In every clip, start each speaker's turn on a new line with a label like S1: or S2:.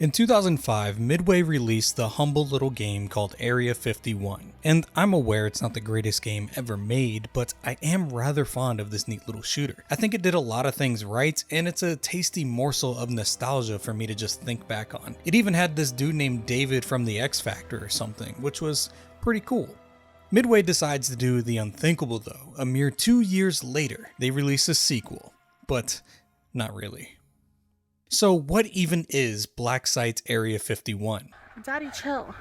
S1: In 2005, Midway released the humble little game called Area 51, and I'm aware it's not the greatest game ever made, but I am rather fond of this neat little shooter. I think it did a lot of things right, and it's a tasty morsel of nostalgia for me to just think back on. It even had this dude named David from the X Factor or something, which was pretty cool. Midway decides to do the unthinkable though. A mere 2 years later, they release a sequel, but not really. So what even is Blacksite Area 51?
S2: Daddy, chill.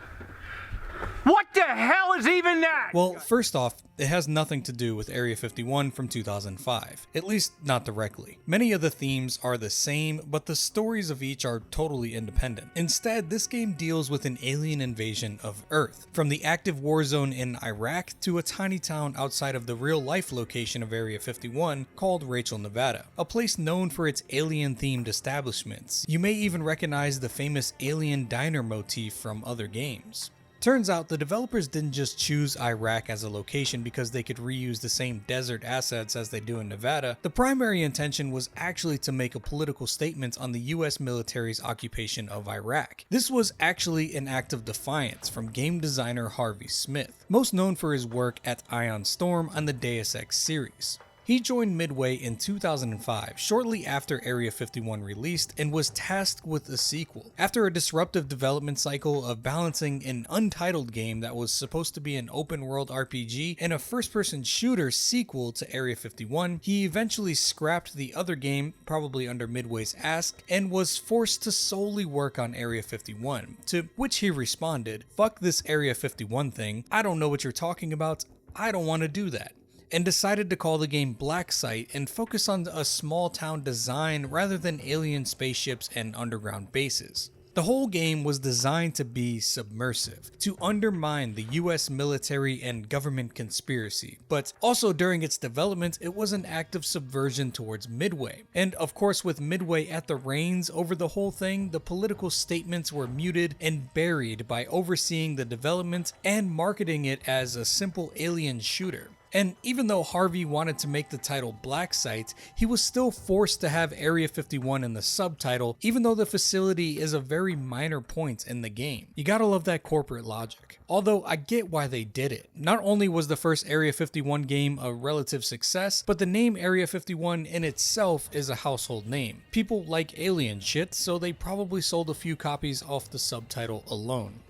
S3: What the hell is even that?
S1: Well, first off, it has nothing to do with Area 51 from 2005, at least not directly. Many of the themes are the same, but the stories of each are totally independent. Instead, this game deals with an alien invasion of Earth, from the active war zone in Iraq to a tiny town outside of the real-life location of Area 51 called Rachel, Nevada, a place known for its alien-themed establishments. You may even recognize the famous alien diner motif from other games. Turns out the developers didn't just choose Iraq as a location because they could reuse the same desert assets as they do in Nevada. The primary intention was actually to make a political statement on the US military's occupation of Iraq. This was actually an act of defiance from game designer Harvey Smith, most known for his work at Ion Storm on the Deus Ex series. He joined Midway in 2005, shortly after Area 51 released, and was tasked with a sequel. After a disruptive development cycle of balancing an untitled game that was supposed to be an open-world RPG and a first-person shooter sequel to Area 51, he eventually scrapped the other game, probably under Midway's ask, and was forced to solely work on Area 51, to which he responded, "Fuck this Area 51 thing, I don't know what you're talking about, I don't want to do that," and decided to call the game Blacksite and focus on a small town design rather than alien spaceships and underground bases. The whole game was designed to be submersive, to undermine the US military and government conspiracy, but also during its development it was an act of subversion towards Midway. And of course, with Midway at the reins over the whole thing, the political statements were muted and buried by overseeing the development and marketing it as a simple alien shooter. And even though Harvey wanted to make the title Blacksite, he was still forced to have Area 51 in the subtitle, even though the facility is a very minor point in the game. You gotta love that corporate logic. Although I get why they did it. Not only was the first Area 51 game a relative success, but the name Area 51 in itself is a household name. People like alien shit, so they probably sold a few copies off the subtitle alone.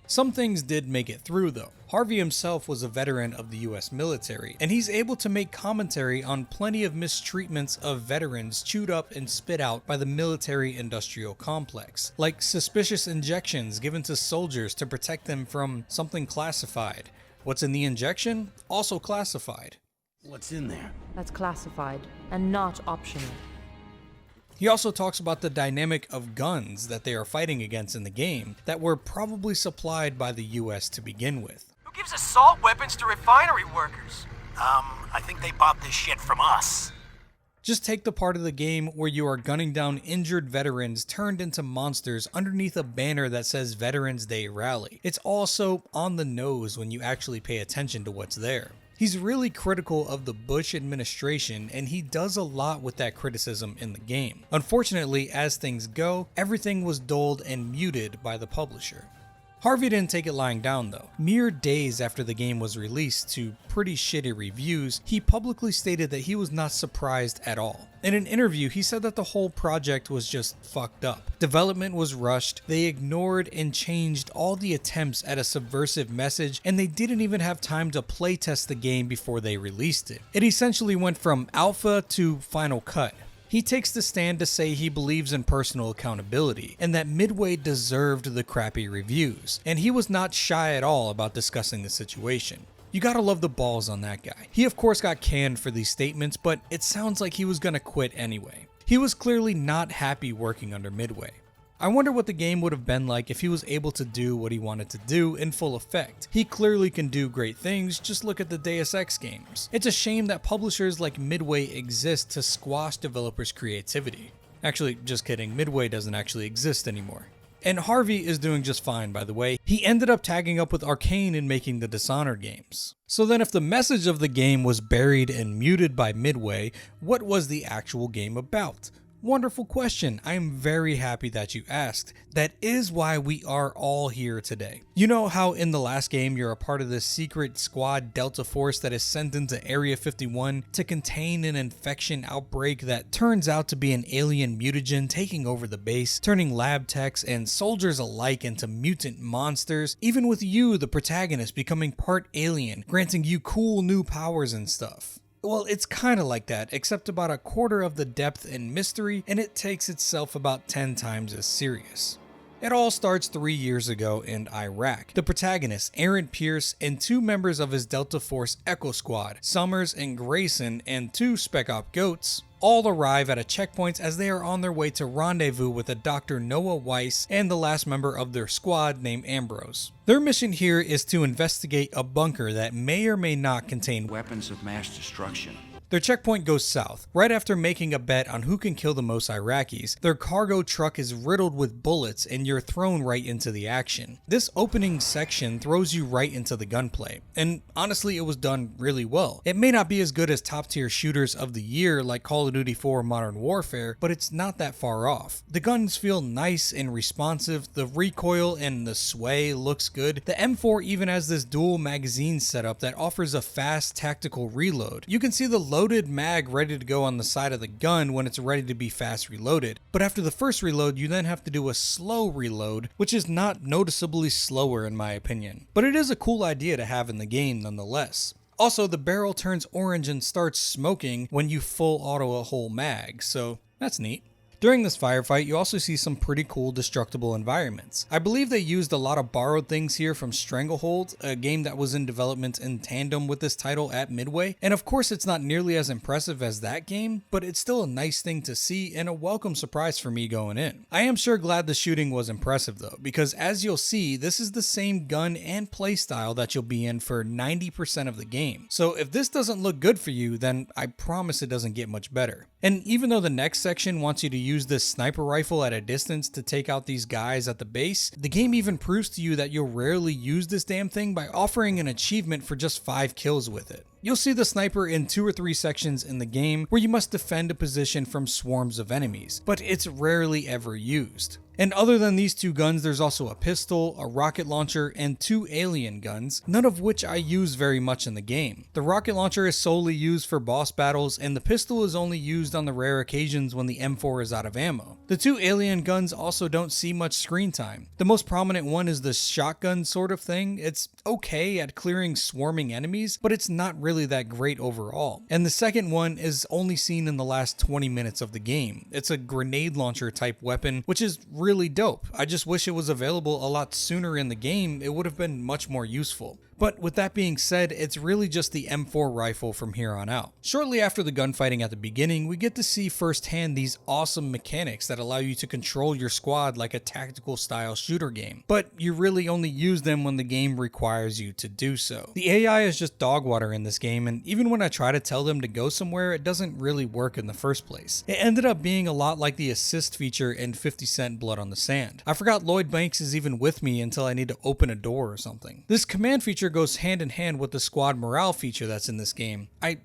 S1: Some things did make it through though. Harvey himself was a veteran of the US military, and he's able to make commentary on plenty of mistreatments of veterans chewed up and spit out by the military-industrial complex, like suspicious injections given to soldiers to protect them from something classified. What's in the injection? Also classified.
S3: What's in there?
S2: That's classified and not optional.
S1: He also talks about the dynamic of guns that they are fighting against in the game that were probably supplied by the US to begin with.
S4: Who gives assault weapons to refinery workers?
S3: I think they bought this shit from us.
S1: Just take the part of the game where you are gunning down injured veterans turned into monsters underneath a banner that says Veterans Day Rally. It's also on the nose when you actually pay attention to what's there. He's really critical of the Bush administration, and he does a lot with that criticism in the game. Unfortunately, as things go, everything was dulled and muted by the publisher. Harvey didn't take it lying down though. Mere days after the game was released to pretty shitty reviews, he publicly stated that he was not surprised at all. In an interview, he said that the whole project was just fucked up. Development was rushed, they ignored and changed all the attempts at a subversive message, and they didn't even have time to playtest the game before they released it. It essentially went from alpha to final cut. He takes the stand to say he believes in personal accountability, and that Midway deserved the crappy reviews, and he was not shy at all about discussing the situation. You gotta love the balls on that guy. He of course got canned for these statements, but it sounds like he was gonna quit anyway. He was clearly not happy working under Midway. I wonder what the game would have been like if he was able to do what he wanted to do in full effect. He clearly can do great things, just look at the Deus Ex games. It's a shame that publishers like Midway exist to squash developers' creativity. Actually, just kidding, Midway doesn't actually exist anymore. And Harvey is doing just fine, by the way. He ended up tagging up with Arcane in making the Dishonored games. So then if the message of the game was buried and muted by Midway, what was the actual game about? Wonderful question. I am very happy that you asked. That is why we are all here today. You know how in the last game you're a part of this secret squad Delta Force that is sent into Area 51 to contain an infection outbreak that turns out to be an alien mutagen taking over the base, turning lab techs and soldiers alike into mutant monsters, even with you, the protagonist, becoming part alien, granting you cool new powers and stuff. Well, it's kinda like that, except about a quarter of the depth and mystery, and it takes itself about 10 times as serious. It all starts 3 years ago in Iraq. The protagonist, Aaron Pierce, and 2 members of his Delta Force Echo Squad, Summers and Grayson, and 2 Spec Op goats, all arrive at a checkpoint as they are on their way to rendezvous with a Dr. Noah Weiss and the last member of their squad named Ambrose. Their mission here is to investigate a bunker that may or may not contain
S5: weapons of mass destruction.
S1: Their checkpoint goes south. Right after making a bet on who can kill the most Iraqis, their cargo truck is riddled with bullets and you're thrown right into the action. This opening section throws you right into the gunplay, and honestly it was done really well. It may not be as good as top tier shooters of the year like Call of Duty 4 Modern Warfare, but it's not that far off. The guns feel nice and responsive, the recoil and the sway looks good. The M4 even has this dual magazine setup that offers a fast tactical reload. You can see the loaded mag ready to go on the side of the gun when it's ready to be fast reloaded, but after the first reload you then have to do a slow reload, which is not noticeably slower in my opinion, but it is a cool idea to have in the game nonetheless. Also, the barrel turns orange and starts smoking when you full auto a whole mag, so that's neat. During this firefight, you also see some pretty cool destructible environments. I believe they used a lot of borrowed things here from Stranglehold, a game that was in development in tandem with this title at Midway, and of course it's not nearly as impressive as that game, but it's still a nice thing to see and a welcome surprise for me going in. I am sure glad the shooting was impressive though, because as you'll see, this is the same gun and playstyle that you'll be in for 90% of the game. So if this doesn't look good for you, then I promise it doesn't get much better. And even though the next section wants you to use this sniper rifle at a distance to take out these guys at the base, the game even proves to you that you'll rarely use this damn thing by offering an achievement for just 5 kills with it. You'll see the sniper in 2 or 3 sections in the game where you must defend a position from swarms of enemies, but it's rarely ever used. And other than these 2 guns, there's also a pistol, a rocket launcher, and 2 alien guns, none of which I use very much in the game. The rocket launcher is solely used for boss battles, and the pistol is only used on the rare occasions when the M4 is out of ammo. The 2 alien guns also don't see much screen time. The most prominent one is the shotgun sort of thing. It's okay at clearing swarming enemies, but it's not really that great overall. And the second one is only seen in the last 20 minutes of the game. It's a grenade launcher type weapon, which is really dope. I just wish it was available a lot sooner in the game. It would have been much more useful. But with that being said, it's really just the M4 rifle from here on out. Shortly after the gunfighting at the beginning, we get to see firsthand these awesome mechanics that allow you to control your squad like a tactical style shooter game. But you really only use them when the game requires you to do so. The AI is just dog water in this game, and even when I try to tell them to go somewhere, it doesn't really work in the first place. It ended up being a lot like the assist feature in 50 Cent Blood on the Sand. I forgot Lloyd Banks is even with me until I need to open a door or something. This command feature goes hand in hand with the squad morale feature that's in this game. I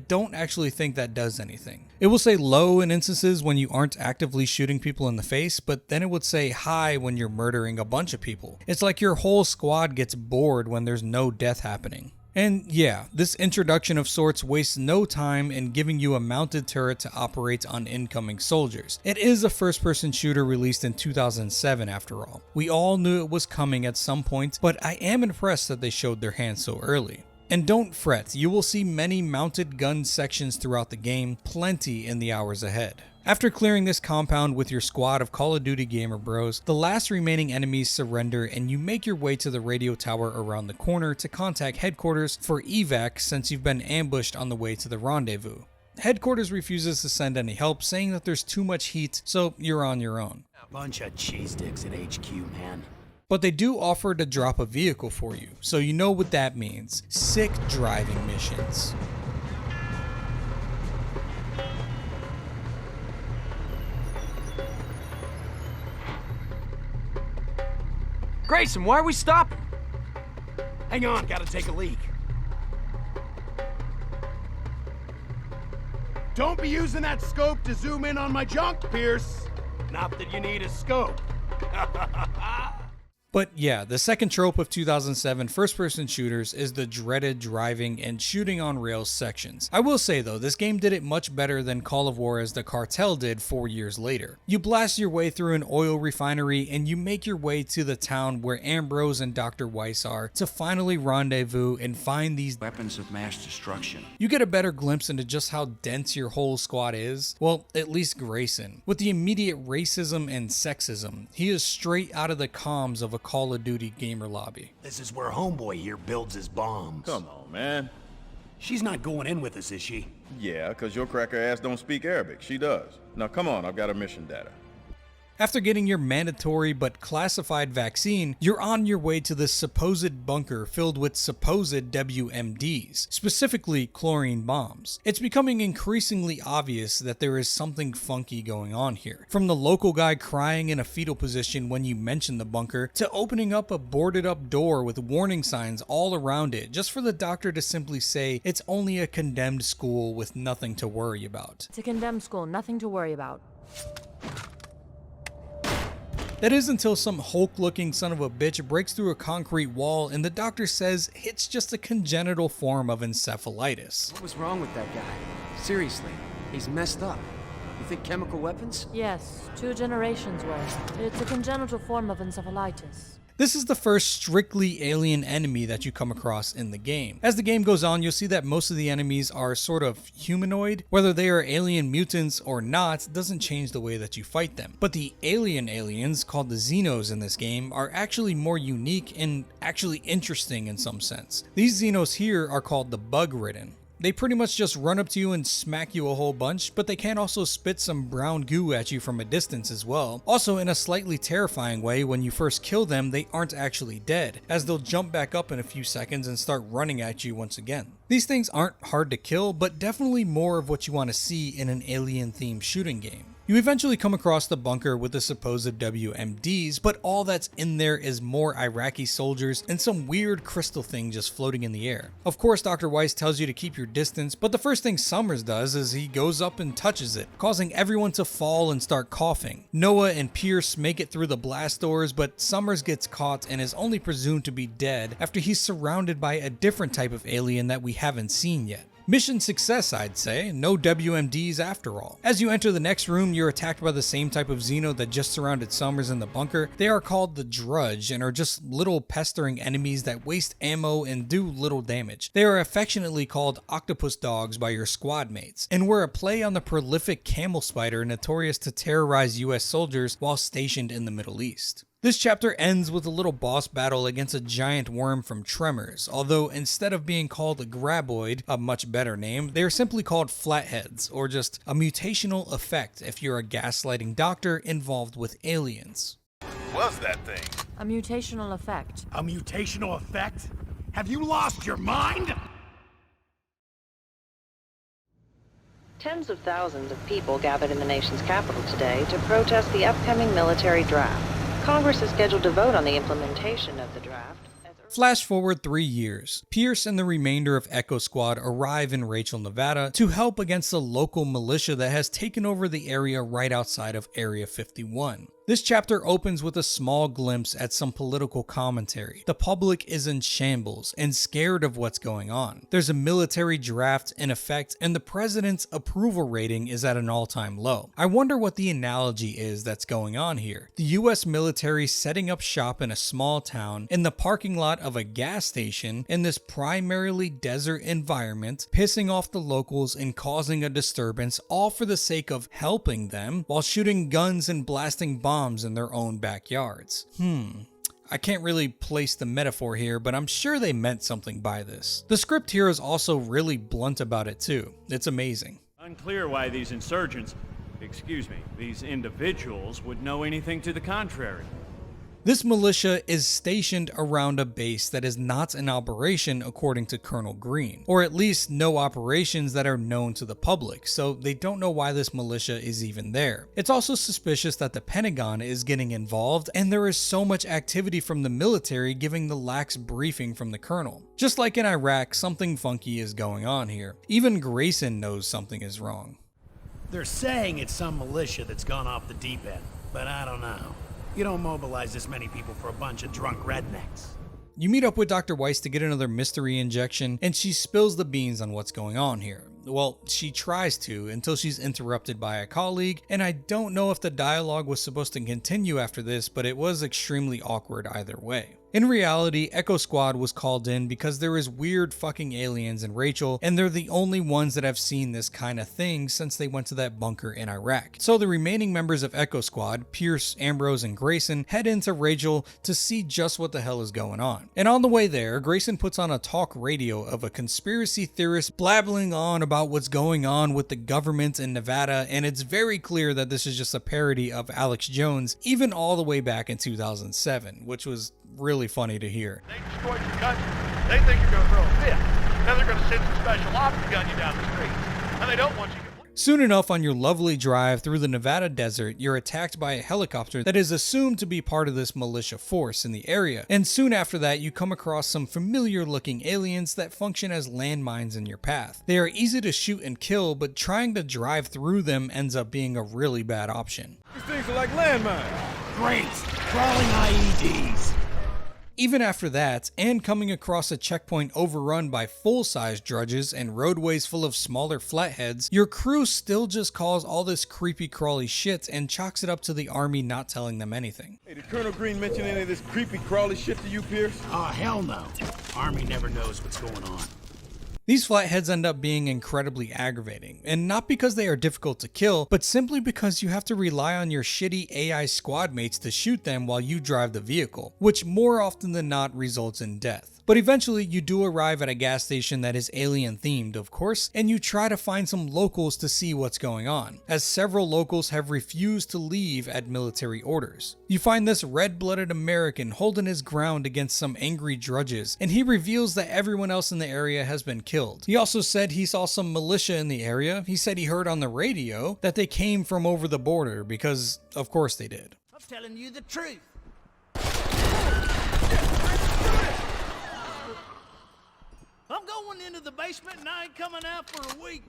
S1: don't actually think that does anything. It will say low in instances when you aren't actively shooting people in the face, but then it would say high when you're murdering a bunch of people. It's like your whole squad gets bored when there's no death happening. And yeah, this introduction of sorts wastes no time in giving you a mounted turret to operate on incoming soldiers. It is a first-person shooter released in 2007 after all. We all knew it was coming at some point, but I am impressed that they showed their hand so early. And don't fret, you will see many mounted gun sections throughout the game, plenty in the hours ahead. After clearing this compound with your squad of Call of Duty gamer bros, the last remaining enemies surrender and you make your way to the radio tower around the corner to contact headquarters for evac since you've been ambushed on the way to the rendezvous. Headquarters refuses to send any help, saying that there's too much heat, so you're on your own.
S5: Bunch of cheese dicks at HQ, man.
S1: But they do offer to drop a vehicle for you, so you know what that means. Sick driving missions.
S3: Grayson, why are we stopping?
S5: Hang on, gotta take a leak.
S6: Don't be using that scope to zoom in on my junk, Pierce. Not that you need a scope.
S1: But yeah, the second trope of 2007 first-person shooters is the dreaded driving and shooting on rails sections. I will say though, this game did it much better than Call of Juarez the Cartel did 4 years later. You blast your way through an oil refinery and you make your way to the town where Ambrose and Dr. Weiss are to finally rendezvous and find these
S5: Weapons of mass destruction.
S1: You get a better glimpse into just how dense your whole squad is. Well, at least Grayson. With the immediate racism and sexism, he is straight out of the comms of a Call of Duty gamer lobby.
S6: This is where homeboy here builds his bombs.
S7: Come on, man.
S6: She's not going in with us, is she?
S7: Yeah, because your cracker ass don't speak Arabic. She does. Now come on, I've got her mission data.
S1: After getting your mandatory but classified vaccine, you're on your way to this supposed bunker filled with supposed WMDs, specifically chlorine bombs. It's becoming increasingly obvious that there is something funky going on here. From the local guy crying in a fetal position when you mention the bunker, to opening up a boarded up door with warning signs all around it just for the doctor to simply say it's only a condemned school with nothing to worry about.
S2: It's a condemned school, nothing to worry about.
S1: That is until some Hulk-looking son of a bitch breaks through a concrete wall and the doctor says it's just a congenital form of encephalitis.
S8: What was wrong with that guy? Seriously, he's messed up. You think chemical weapons?
S2: Yes, 2 generations worth. It's a congenital form of encephalitis.
S1: This is the first strictly alien enemy that you come across in the game. As the game goes on, you'll see that most of the enemies are sort of humanoid. Whether they are alien mutants or not doesn't change the way that you fight them. But the alien aliens, called the Xenos in this game, are actually more unique and actually interesting in some sense. These Xenos here are called the Bug-Ridden. They pretty much just run up to you and smack you a whole bunch, but they can also spit some brown goo at you from a distance as well. Also, in a slightly terrifying way, when you first kill them, they aren't actually dead, as they'll jump back up in a few seconds and start running at you once again. These things aren't hard to kill, but definitely more of what you want to see in an alien-themed shooting game. You eventually come across the bunker with the supposed WMDs, but all that's in there is more Iraqi soldiers and some weird crystal thing just floating in the air. Of course, Dr. Weiss tells you to keep your distance, but the first thing Summers does is he goes up and touches it, causing everyone to fall and start coughing. Noah and Pierce make it through the blast doors, but Summers gets caught and is only presumed to be dead after he's surrounded by a different type of alien that we haven't seen yet. Mission success, I'd say. No WMDs after all. As you enter the next room, you're attacked by the same type of Xeno that just surrounded Summers in the bunker. They are called the Drudge and are just little pestering enemies that waste ammo and do little damage. They are affectionately called octopus dogs by your squad mates, and were a play on the prolific camel spider notorious to terrorize US soldiers while stationed in the Middle East. This chapter ends with a little boss battle against a giant worm from Tremors, although instead of being called a graboid, a much better name, they are simply called flatheads, or just a mutational effect if you're a gaslighting doctor involved with aliens.
S7: What's that thing?
S2: A mutational effect.
S6: A mutational effect? Have you lost your mind?
S9: Tens of thousands of people gathered in the nation's capital today to protest the upcoming military draft. Congress is scheduled to vote on the implementation of the draft.
S1: Flash forward 3 years. Pierce and the remainder of Echo Squad arrive in Rachel, Nevada to help against the local militia that has taken over the area right outside of Area 51. This chapter opens with a small glimpse at some political commentary. The public is in shambles and scared of what's going on. There's a military draft in effect and the president's approval rating is at an all-time low. I wonder what the analogy is that's going on here. The US military setting up shop in a small town in the parking lot of a gas station in this primarily desert environment, pissing off the locals and causing a disturbance, all for the sake of helping them while shooting guns and blasting bombs in their own backyards. I can't really place the metaphor here, but I'm sure they meant something by this. The script here is also really blunt about it too. It's amazing.
S10: Unclear why these these individuals would know anything to the contrary.
S1: This militia is stationed around a base that is not in operation according to Colonel Green, or at least no operations that are known to the public, so they don't know why this militia is even there. It's also suspicious that the Pentagon is getting involved, and there is so much activity from the military giving the lax briefing from the colonel. Just like in Iraq, something funky is going on here. Even Grayson knows something is wrong.
S6: They're saying it's some militia that's gone off the deep end, but I don't know. You don't mobilize this many people for a bunch of drunk rednecks.
S1: You meet up with Dr. Weiss to get another mystery injection, and she spills the beans on what's going on here. Well, she tries to until she's interrupted by a colleague, and I don't know if the dialogue was supposed to continue after this, but it was extremely awkward either way. In reality, Echo Squad was called in because there is weird fucking aliens in Rachel, and they're the only ones that have seen this kind of thing since they went to that bunker in Iraq. So the remaining members of Echo Squad, Pierce, Ambrose, and Grayson, head into Rachel to see just what the hell is going on. And on the way there, Grayson puts on a talk radio of a conspiracy theorist blabbling on about what's going on with the government in Nevada, and it's very clear that this is just a parody of Alex Jones, even all the way back in 2007, which was really funny to hear.
S11: They destroyed your country. They think you're going to throw a fit. Now they're going to send some special ops to gun you down the street. And they don't want you to...
S1: Soon enough, on your lovely drive through the Nevada desert, you're attacked by a helicopter that is assumed to be part of this militia force in the area. And soon after that, you come across some familiar looking aliens that function as landmines in your path. They are easy to shoot and kill, but trying to drive through them ends up being a really bad option.
S6: These things are like landmines. Great. Crawling IEDs.
S1: Even after that, and coming across a checkpoint overrun by full-size drudges and roadways full of smaller flatheads, your crew still just calls all this creepy crawly shit and chalks it up to the army not telling them anything.
S6: Hey, did Colonel Green mention any of this creepy crawly shit to you, Pierce? Oh, hell no. Army never knows what's going on.
S1: These flatheads end up being incredibly aggravating, and not because they are difficult to kill, but simply because you have to rely on your shitty AI squad mates to shoot them while you drive the vehicle, which more often than not results in death. But eventually you do arrive at a gas station that is alien themed, of course, and you try to find some locals to see what's going on, as several locals have refused to leave at military orders. You find this red-blooded American holding his ground against some angry drudges, and he reveals that everyone else in the area has been killed. He also said he saw some militia in the area. He said he heard on the radio that they came from over the border, because of course they did.
S6: I'm telling you the truth. I'm going into the basement and I ain't coming out for a week.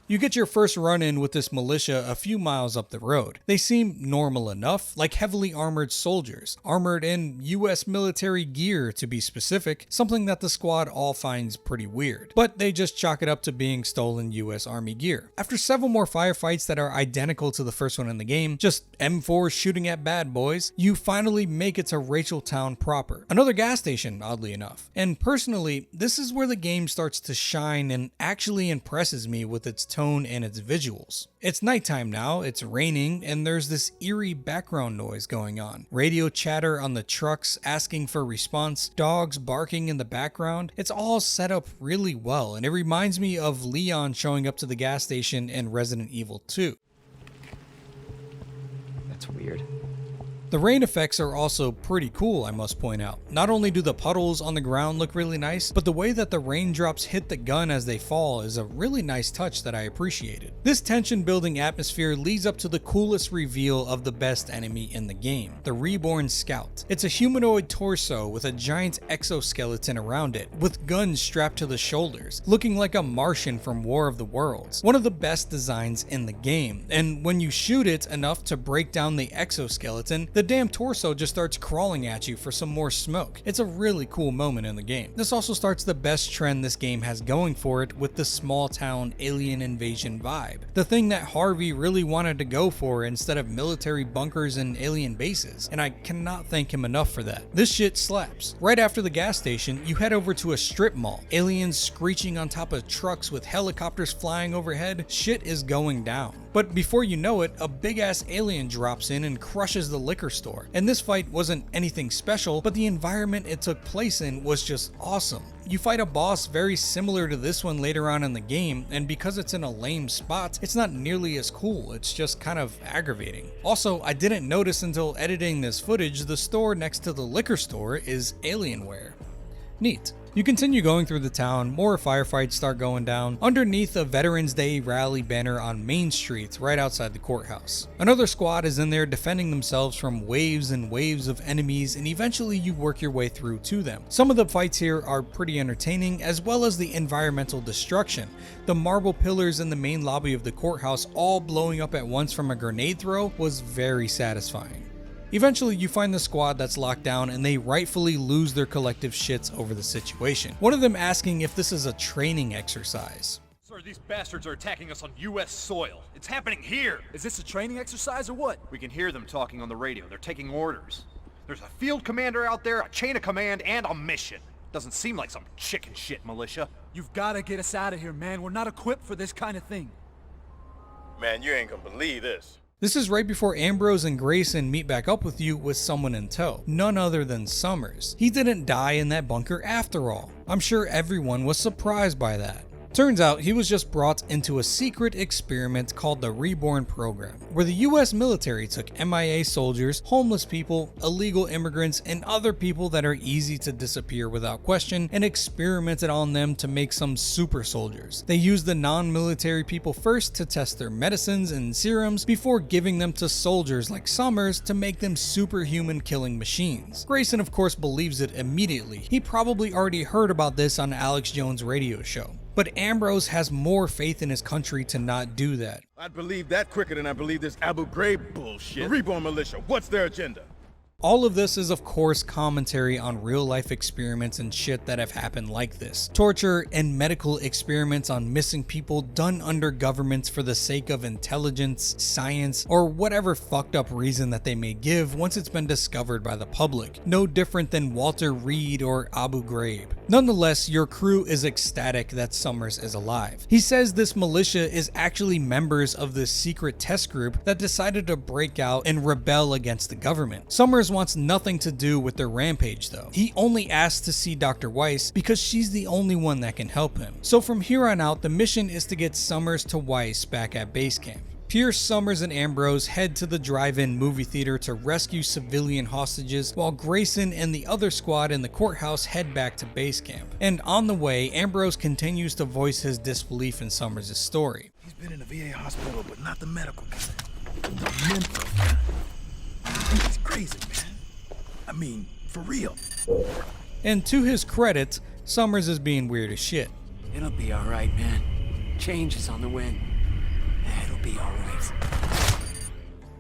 S1: You get your first run-in with this militia a few miles up the road. They seem normal enough, like heavily armored soldiers, armored in US military gear to be specific, something that the squad all finds pretty weird. But they just chalk it up to being stolen US Army gear. After several more firefights that are identical to the first one in the game, just M4 shooting at bad boys, you finally make it to Rachel Town proper. Another gas station, oddly enough. And personally, this is where the game starts to shine and actually impresses me with its tone and its visuals. It's nighttime now, it's raining, and there's this eerie background noise going on. Radio chatter on the trucks asking for response, dogs barking in the background. It's all set up really well, and it reminds me of Leon showing up to the gas station in Resident Evil 2.
S8: That's weird.
S1: The rain effects are also pretty cool, I must point out. Not only do the puddles on the ground look really nice, but the way that the raindrops hit the gun as they fall is a really nice touch that I appreciated. This tension building atmosphere leads up to the coolest reveal of the best enemy in the game, the Reborn Scout. It's a humanoid torso with a giant exoskeleton around it, with guns strapped to the shoulders, looking like a Martian from War of the Worlds. One of the best designs in the game, and when you shoot it enough to break down the exoskeleton, the damn torso just starts crawling at you for some more smoke. It's a really cool moment in the game. This also starts the best trend this game has going for it with the small town alien invasion vibe. The thing that Harvey really wanted to go for instead of military bunkers and alien bases, and I cannot thank him enough for that. This shit slaps. Right after the gas station, you head over to a strip mall. Aliens screeching on top of trucks with helicopters flying overhead. Shit is going down. But before you know it, a big ass alien drops in and crushes the liquor store. And this fight wasn't anything special, but the environment it took place in was just awesome. You fight a boss very similar to this one later on in the game, and because it's in a lame spot, it's not nearly as cool, it's just kind of aggravating. Also, I didn't notice until editing this footage, the store next to the liquor store is Alienware. Neat. You continue going through the town, more firefights start going down underneath a Veterans Day rally banner on Main Street right outside the courthouse. Another squad is in there defending themselves from waves and waves of enemies, and eventually you work your way through to them. Some of the fights here are pretty entertaining, as well as the environmental destruction. The marble pillars in the main lobby of the courthouse all blowing up at once from a grenade throw was very satisfying. Eventually, you find the squad that's locked down and they rightfully lose their collective shits over the situation. One of them asking if this is a training exercise.
S11: Sir, these bastards are attacking us on U.S. soil. It's happening here.
S8: Is this a training exercise or what?
S5: We can hear them talking on the radio. They're taking orders. There's a field commander out there, a chain of command, and a mission. Doesn't seem like some chicken shit militia.
S8: You've got to get us out of here, man. We're not equipped for this kind of thing.
S7: Man, you ain't gonna believe this.
S1: This is right before Ambrose and Grayson meet back up with you with someone in tow, none other than Summers. He didn't die in that bunker after all. I'm sure everyone was surprised by that. Turns out he was just brought into a secret experiment called the Reborn Program, where the US military took MIA soldiers, homeless people, illegal immigrants, and other people that are easy to disappear without question and experimented on them to make some super soldiers. They used the non-military people first to test their medicines and serums before giving them to soldiers like Summers to make them superhuman killing machines. Grayson of course believes it immediately. He probably already heard about this on Alex Jones' radio show. But Ambrose has more faith in his country to not do that.
S7: I'd believe that quicker than I believe this Abu Ghraib bullshit. The Reborn Militia, what's their agenda?
S1: All of this is of course commentary on real life experiments and shit that have happened like this. Torture and medical experiments on missing people done under governments for the sake of intelligence, science, or whatever fucked up reason that they may give once it's been discovered by the public. No different than Walter Reed or Abu Ghraib. Nonetheless, your crew is ecstatic that Summers is alive. He says this militia is actually members of this secret test group that decided to break out and rebel against the government. Summers wants nothing to do with their rampage though. He only asks to see Dr. Weiss because she's the only one that can help him. So from here on out, the mission is to get Summers to Weiss back at base camp. Pierce, Summers, and Ambrose head to the drive-in movie theater to rescue civilian hostages, while Grayson and the other squad in the courthouse head back to base camp. And on the way, Ambrose continues to voice his disbelief in Summers' story.
S6: He's been in a VA hospital, but not the medical kind. The mental kind. He's crazy, man. I mean, for real.
S1: And to his credit, Summers is being weird as shit.
S8: It'll be all right, man. Change is on the wind. It'll be all right.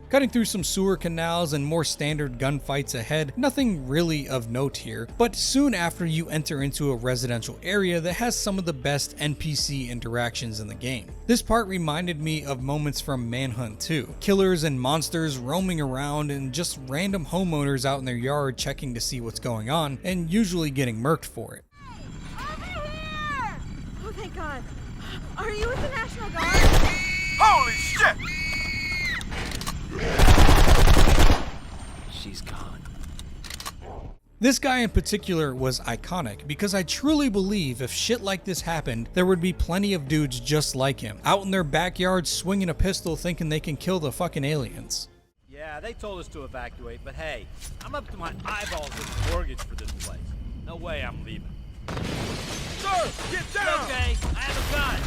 S1: Cutting through some sewer canals and more standard gunfights ahead, nothing really of note here, but soon after you enter into a residential area that has some of the best NPC interactions in the game. This part reminded me of moments from Manhunt 2. Killers and monsters roaming around and just random homeowners out in their yard checking to see what's going on and usually getting murked for it.
S12: Over here! Oh, thank God. Are you with the National Guard?
S4: Holy shit!
S8: She's gone.
S1: This guy in particular was iconic because I truly believe if shit like this happened, there would be plenty of dudes just like him, out in their backyard swinging a pistol thinking they can kill the fucking aliens.
S10: Yeah, they told us to evacuate, but hey, I'm up to my eyeballs with the mortgage for this place. No way I'm leaving.
S11: Sir, get down!
S10: Okay, I have a gun.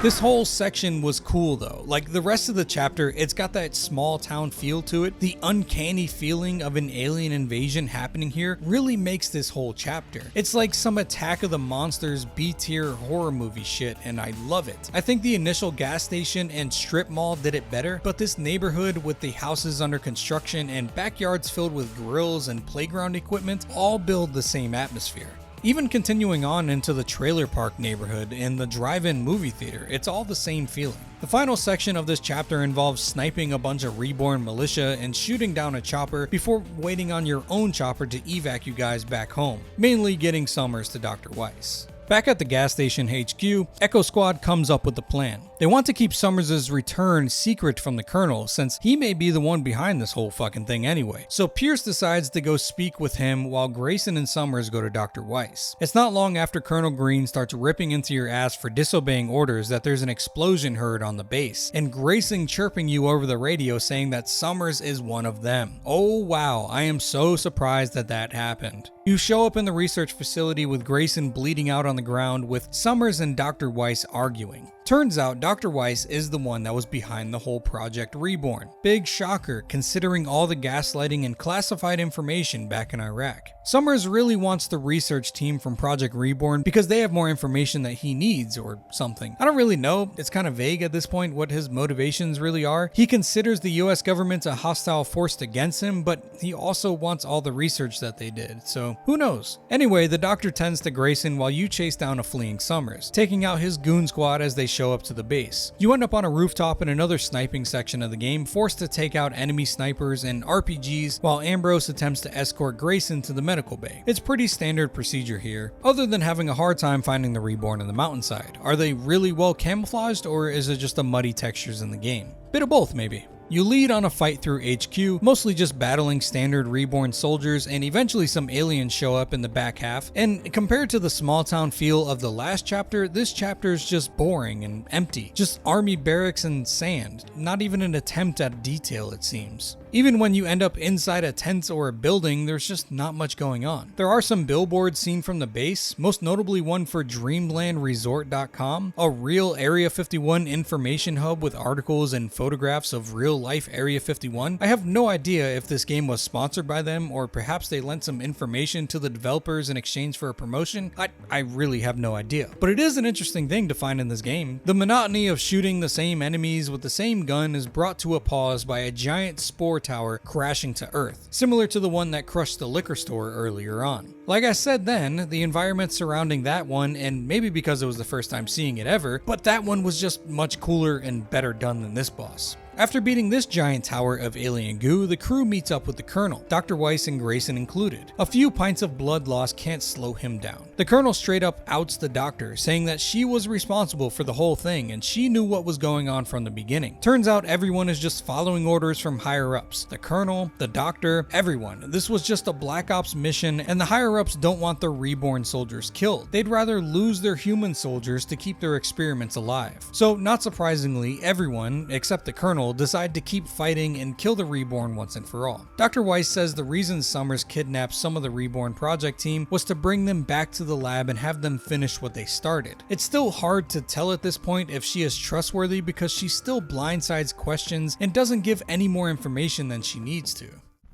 S1: This whole section was cool though. Like the rest of the chapter, it's got that small town feel to it. The uncanny feeling of an alien invasion happening here really makes this whole chapter. It's like some Attack of the Monsters B-tier horror movie shit, and I love it. I think the initial gas station and strip mall did it better, but this neighborhood with the houses under construction and backyards filled with grills and playground equipment all build the same atmosphere. Even continuing on into the trailer park neighborhood and the drive-in movie theater, it's all the same feeling. The final section of this chapter involves sniping a bunch of reborn militia and shooting down a chopper before waiting on your own chopper to evac you guys back home, mainly getting Summers to Dr. Weiss. Back at the gas station HQ, Echo Squad comes up with the plan. They want to keep Summers' return secret from the Colonel, since he may be the one behind this whole fucking thing anyway. So Pierce decides to go speak with him while Grayson and Summers go to Dr. Weiss. It's not long after Colonel Green starts ripping into your ass for disobeying orders that there's an explosion heard on the base, and Grayson chirping you over the radio saying that Summers is one of them. Oh wow, I am so surprised that that happened. You show up in the research facility with Grayson bleeding out on the ground, with Summers and Dr. Weiss arguing. Turns out Dr. Weiss is the one that was behind the whole Project Reborn. Big shocker, considering all the gaslighting and classified information back in Iraq. Summers really wants the research team from Project Reborn because they have more information that he needs or something. I don't really know, it's kind of vague at this point what his motivations really are. He considers the US government a hostile force against him, but he also wants all the research that they did, so who knows? Anyway, the doctor tends to Grayson while you chase down a fleeing Summers, taking out his goon squad as they show up to the base. You end up on a rooftop in another sniping section of the game, forced to take out enemy snipers and RPGs while Ambrose attempts to escort Grayson to the medical bay. It's pretty standard procedure here, other than having a hard time finding the Reborn in the mountainside. Are they really well camouflaged, or is it just the muddy textures in the game? Bit of both maybe. You lead on a fight through HQ, mostly just battling standard Reborn soldiers, and eventually some aliens show up in the back half, and compared to the small town feel of the last chapter, this chapter is just boring and empty. Just army barracks and sand, not even an attempt at detail it seems. Even when you end up inside a tent or a building, there's just not much going on. There are some billboards seen from the base, most notably one for DreamlandResort.com, a real Area 51 information hub with articles and photographs of real-life Area 51. I have no idea if this game was sponsored by them, or perhaps they lent some information to the developers in exchange for a promotion. I really have no idea. But it is an interesting thing to find in this game. The monotony of shooting the same enemies with the same gun is brought to a pause by a giant spore tower crashing to Earth, similar to the one that crushed the liquor store earlier on. Like I said then, the environment surrounding that one, and maybe because it was the first time seeing it ever, but that one was just much cooler and better done than this boss. After beating this giant tower of alien goo, the crew meets up with the Colonel, Dr. Weiss and Grayson included. A few pints of blood loss can't slow him down. The Colonel straight up outs the doctor, saying that she was responsible for the whole thing and she knew what was going on from the beginning. Turns out everyone is just following orders from higher ups. The Colonel, the doctor, everyone. This was just a Black Ops mission, and the higher ups don't want their Reborn soldiers killed. They'd rather lose their human soldiers to keep their experiments alive. So not surprisingly, everyone, except the Colonel, decide to keep fighting and kill the Reborn once and for all. Dr. Weiss says the reason Summers kidnapped some of the Reborn project team was to bring them back to the lab and have them finish what they started. It's still hard to tell at this point if she is trustworthy because she still blindsides questions and doesn't give any more information than she needs to.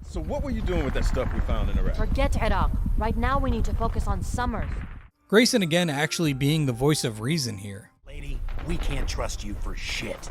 S7: So what were you doing with that stuff we found in Iraq?
S2: Forget Iraq. Right now we need to focus on Summers.
S1: Grayson again actually being the voice of reason here.
S6: Lady, we can't trust you for shit.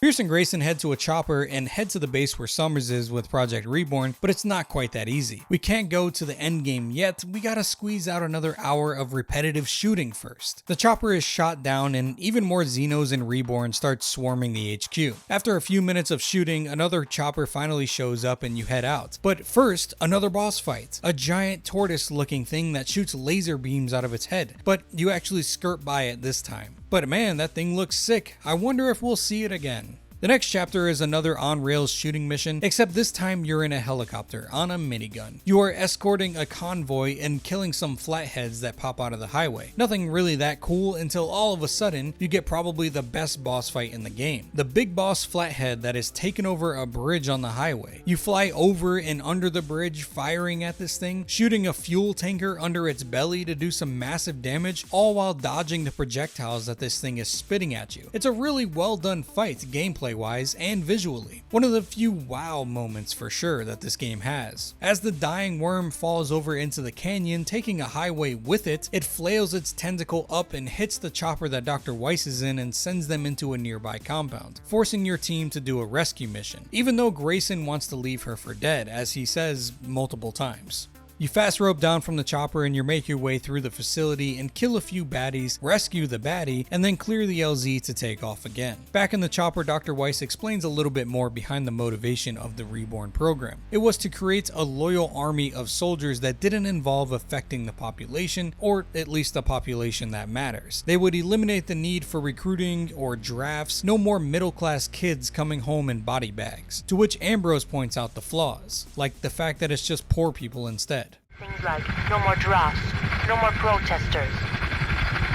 S1: Pierce and Grayson head to a chopper and head to the base where Summers is with Project Reborn, but it's not quite that easy. We can't go to the end game yet, we gotta squeeze out another hour of repetitive shooting first. The chopper is shot down and even more Xenos and Reborn start swarming the HQ. After a few minutes of shooting, another chopper finally shows up and you head out. But first, another boss fight. A giant tortoise looking thing that shoots laser beams out of its head, but you actually skirt by it this time. But man, that thing looks sick. I wonder if we'll see it again. The next chapter is another on-rails shooting mission, except this time you're in a helicopter on a minigun. You are escorting a convoy and killing some flatheads that pop out of the highway. Nothing really that cool until all of a sudden you get probably the best boss fight in the game. The big boss flathead that is taken over a bridge on the highway. You fly over and under the bridge firing at this thing, shooting a fuel tanker under its belly to do some massive damage, all while dodging the projectiles that this thing is spitting at you. It's a really well done fight gameplay wise and visually. One of the few wow moments for sure that this game has. As the dying worm falls over into the canyon, taking a highway with it, it flails its tentacle up and hits the chopper that Dr. Weiss is in and sends them into a nearby compound, forcing your team to do a rescue mission, even though Grayson wants to leave her for dead, as he says multiple times. You fast rope down from the chopper and you make your way through the facility and kill a few baddies, rescue the baddie, and then clear the LZ to take off again. Back in the chopper, Dr. Weiss explains a little bit more behind the motivation of the Reborn program. It was to create a loyal army of soldiers that didn't involve affecting the population, or at least the population that matters. They would eliminate the need for recruiting or drafts, no more middle-class kids coming home in body bags. To which Ambrose points out the flaws, like the fact that it's just poor people instead.
S2: Things like no more drafts, no more protesters,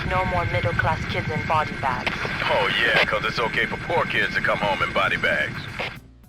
S2: no more middle-class kids in body bags.
S4: Oh yeah, cause it's okay for poor kids to come home in body bags.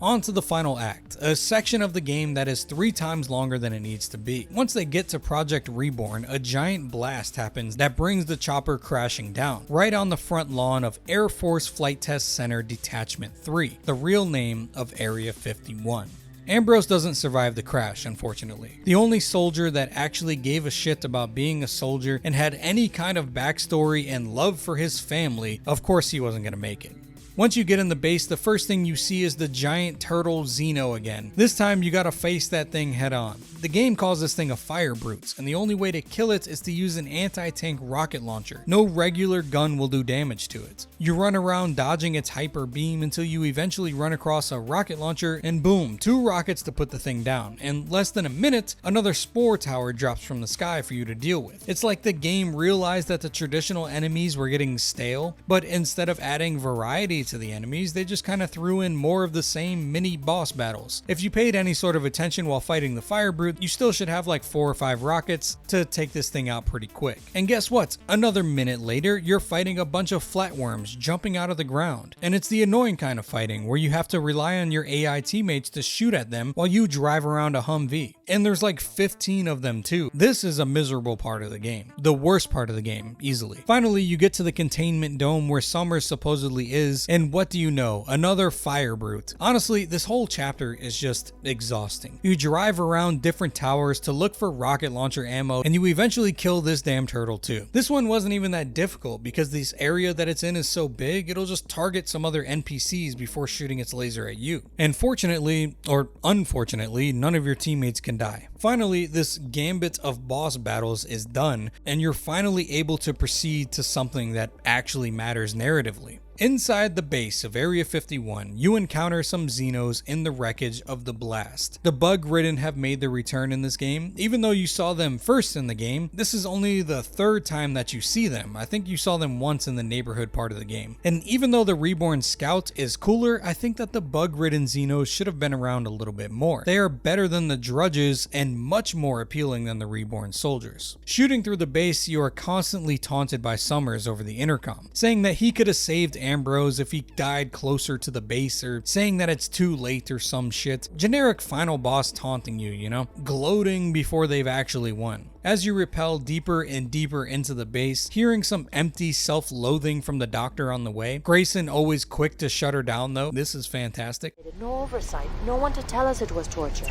S1: On to the final act, a section of the game that is 3 times longer than it needs to be. Once they get to Project Reborn, a giant blast happens that brings the chopper crashing down, right on the front lawn of Air Force Flight Test Center Detachment 3, the real name of Area 51. Ambrose doesn't survive the crash, unfortunately. The only soldier that actually gave a shit about being a soldier and had any kind of backstory and love for his family, of course he wasn't gonna make it. Once you get in the base, the first thing you see is the giant turtle Xeno again. This time you gotta face that thing head on. The game calls this thing a fire brute, and the only way to kill it is to use an anti-tank rocket launcher. No regular gun will do damage to it. You run around dodging its hyper beam until you eventually run across a rocket launcher, and boom, 2 rockets to put the thing down. In less than a minute, another spore tower drops from the sky for you to deal with. It's like the game realized that the traditional enemies were getting stale, but instead of adding variety to the enemies, they just kind of threw in more of the same mini boss battles. If you paid any sort of attention while fighting the fire brute, you still should have like 4 or 5 rockets to take this thing out pretty quick. And guess what? Another minute later, you're fighting a bunch of flatworms jumping out of the ground. And it's the annoying kind of fighting where you have to rely on your AI teammates to shoot at them while you drive around a Humvee. And there's like 15 of them too. This is a miserable part of the game. The worst part of the game, easily. Finally, you get to the containment dome where Summers supposedly is, and what do you know? Another fire brute. Honestly, this whole chapter is just exhausting. You drive around different towers to look for rocket launcher ammo, and you eventually kill this damn turtle too. This one wasn't even that difficult because this area that it's in is so big, it'll just target some other NPCs before shooting its laser at you. And fortunately, or unfortunately, none of your teammates can die. Finally, this gambit of boss battles is done, and you're finally able to proceed to something that actually matters narratively. Inside the base of Area 51, you encounter some Xenos in the wreckage of the blast. The bug-ridden have made their return in this game. Even though you saw them first in the game, this is only the 3rd time that you see them. I think you saw them once in the neighborhood part of the game. And even though the Reborn Scout is cooler, I think that the bug-ridden Xenos should have been around a little bit more. They are better than the Drudges and much more appealing than the Reborn Soldiers. Shooting through the base, you are constantly taunted by Summers over the intercom, saying that he could have saved Ambrose if he died closer to the base, or saying that it's too late or some shit. Generic final boss taunting you, you know? Gloating before they've actually won. As you rappel deeper and deeper into the base, hearing some empty self-loathing from the doctor on the way. Grayson always quick to shut her down though. This is fantastic.
S2: No oversight, no one to tell us it was torture.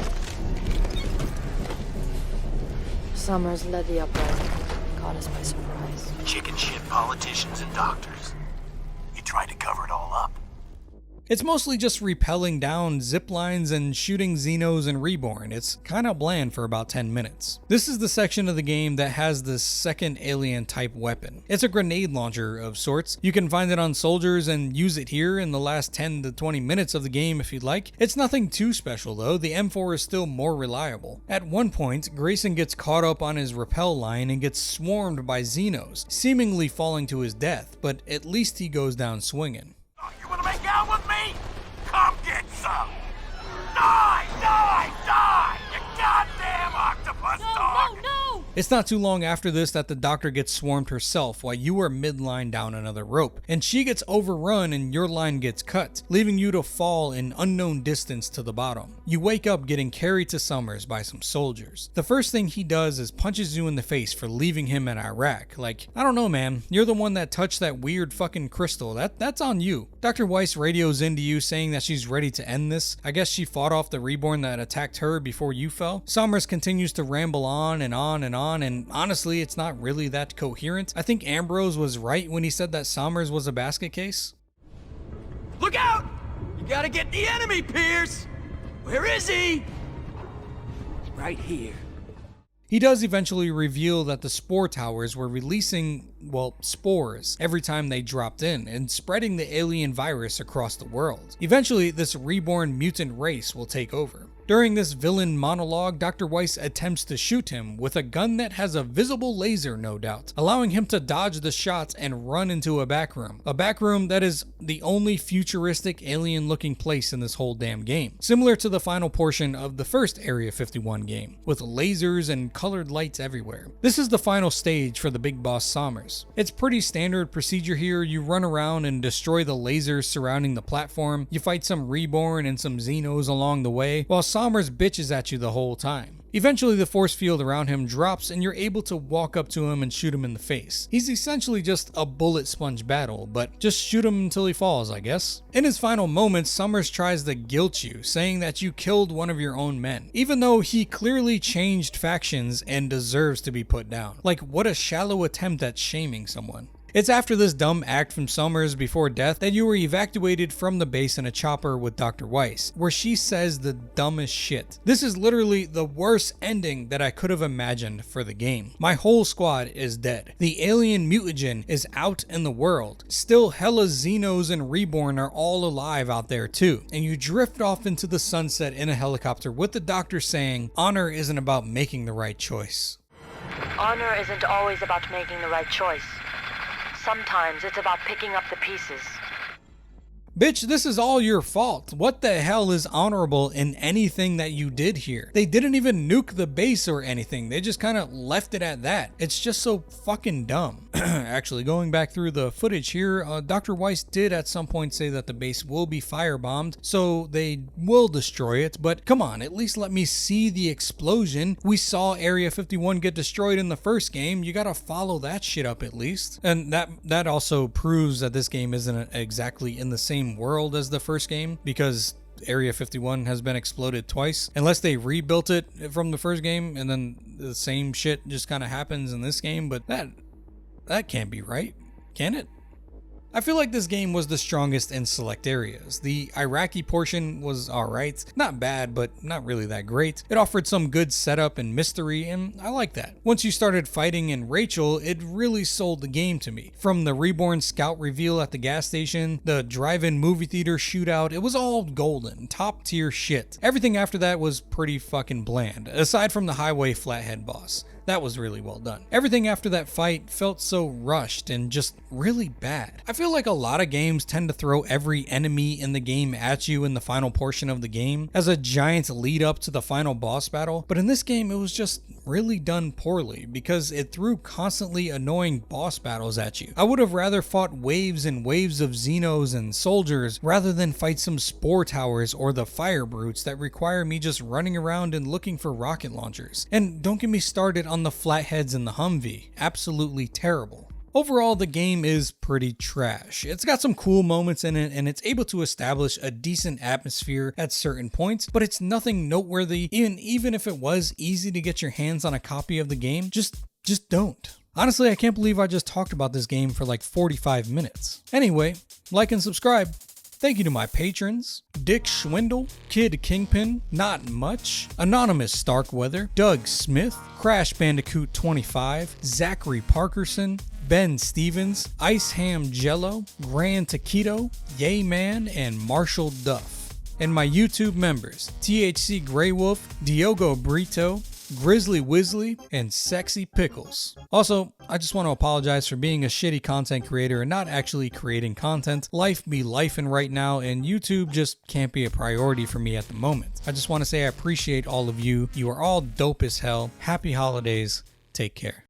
S2: Summers led the uprising, caught us by surprise.
S6: Chicken shit politicians and doctors. Tried to cover it all up.
S1: It's mostly just rappelling down zip lines and shooting Xenos and Reborn. It's kinda bland for about 10 minutes. This is the section of the game that has this second alien type weapon. It's a grenade launcher of sorts. You can find it on soldiers and use it here in the last 10 to 20 minutes of the game if you'd like. It's nothing too special though, the M4 is still more reliable. At one point, Grayson gets caught up on his rappel line and gets swarmed by Xenos, seemingly falling to his death, but at least he goes down swinging.
S6: You wanna make out with me? Come get some! Die! Die! Die! You goddamn octopus dog!
S2: No!
S1: It's not too long after this that the doctor gets swarmed herself while you are midline down another rope, and she gets overrun and your line gets cut, leaving you to fall an unknown distance to the bottom. You wake up getting carried to Summers by some soldiers. The first thing he does is punches you in the face for leaving him in Iraq. Like, I don't know man, you're the one that touched that weird fucking crystal, that's on you. Dr. Weiss radios into you saying that she's ready to end this. I guess she fought off the Reborn that attacked her before you fell. Summers continues to ramble on and on and on, and honestly, it's not really that coherent. I think Ambrose was right when he said that Summers was a basket case.
S6: Look out! You gotta get the enemy, Pierce! Where is he? Right here.
S1: He does eventually reveal that the spore towers were releasing, well, spores every time they dropped in and spreading the alien virus across the world. Eventually, this reborn mutant race will take over. During this villain monologue, Dr. Weiss attempts to shoot him with a gun that has a visible laser, no doubt, allowing him to dodge the shots and run into a back room. A back room that is the only futuristic alien-looking place in this whole damn game. Similar to the final portion of the first Area 51 game, with lasers and colored lights everywhere. This is the final stage for the big boss Sommers. It's pretty standard procedure here. You run around and destroy the lasers surrounding the platform. You fight some Reborn and some Xenos along the way, while Sommers bitches at you the whole time. Eventually the force field around him drops and you're able to walk up to him and shoot him in the face. He's essentially just a bullet sponge battle, but just shoot him until he falls, I guess. In his final moments, Sommers tries to guilt you, saying that you killed one of your own men, even though he clearly changed factions and deserves to be put down. Like, what a shallow attempt at shaming someone. It's after this dumb act from Sommers before death that you were evacuated from the base in a chopper with Dr. Weiss, where she says the dumbest shit. This is literally the worst ending that I could have imagined for the game. My whole squad is dead. The alien mutagen is out in the world. Still hella Xenos and Reborn are all alive out there too. And you drift off into the sunset in a helicopter with the doctor saying, honor isn't about making the right choice.
S2: Honor isn't always about making the right choice. Sometimes it's about picking up the pieces.
S1: Bitch, this is all your fault. What the hell is honorable in anything that you did here? They didn't even nuke the base or anything. They just kind of left it at that. It's just so fucking dumb. Actually, going back through the footage here, Dr. Weiss did at some point say that the base will be firebombed, so they will destroy it, but come on, at least let me see the explosion. We saw Area 51 get destroyed in the first game. You gotta follow that shit up at least. And that also proves that this game isn't exactly in the same world as the first game, because Area 51 has been exploded twice, unless they rebuilt it from the first game and then the same shit just kind of happens in this game. But that can't be right, can it? I feel like this game was the strongest in select areas. The Iraqi portion was alright, not bad, but not really that great. It offered some good setup and mystery, and I like that. Once you started fighting in Rachel, it really sold the game to me. From the Reborn Scout reveal at the gas station, the drive-in movie theater shootout, it was all golden, top tier shit. Everything after that was pretty fucking bland, aside from the highway flathead boss. That was really well done. Everything after that fight felt so rushed and just really bad. I feel like a lot of games tend to throw every enemy in the game at you in the final portion of the game as a giant lead up to the final boss battle, but in this game it was just really done poorly because it threw constantly annoying boss battles at you. I would have rather fought waves and waves of Xenos and soldiers rather than fight some spore towers or the fire brutes that require me just running around and looking for rocket launchers. And don't get me started on the flatheads in the Humvee. Absolutely terrible. Overall, the game is pretty trash. It's got some cool moments in it and it's able to establish a decent atmosphere at certain points, but it's nothing noteworthy. Even if it was easy to get your hands on a copy of the game, just don't. Honestly, I can't believe I just talked about this game for like 45 minutes. Anyway, like and subscribe. Thank you to my patrons: Dick Schwindel, Kid Kingpin, Not Much, Anonymous Starkweather, Doug Smith, Crash Bandicoot 25, Zachary Parkerson, Ben Stevens, Ice Ham Jello, Grand Taquito, Yay Man, and Marshall Duff. And my YouTube members: THC Grey Wolf, Diogo Brito, Grizzly Wizzly, and Sexy Pickles. Also, I just want to apologize for being a shitty content creator and not actually creating content. Life be lifing right now, and YouTube just can't be a priority for me at the moment. I just want to say I appreciate all of you. You are all dope as hell. Happy holidays. Take care.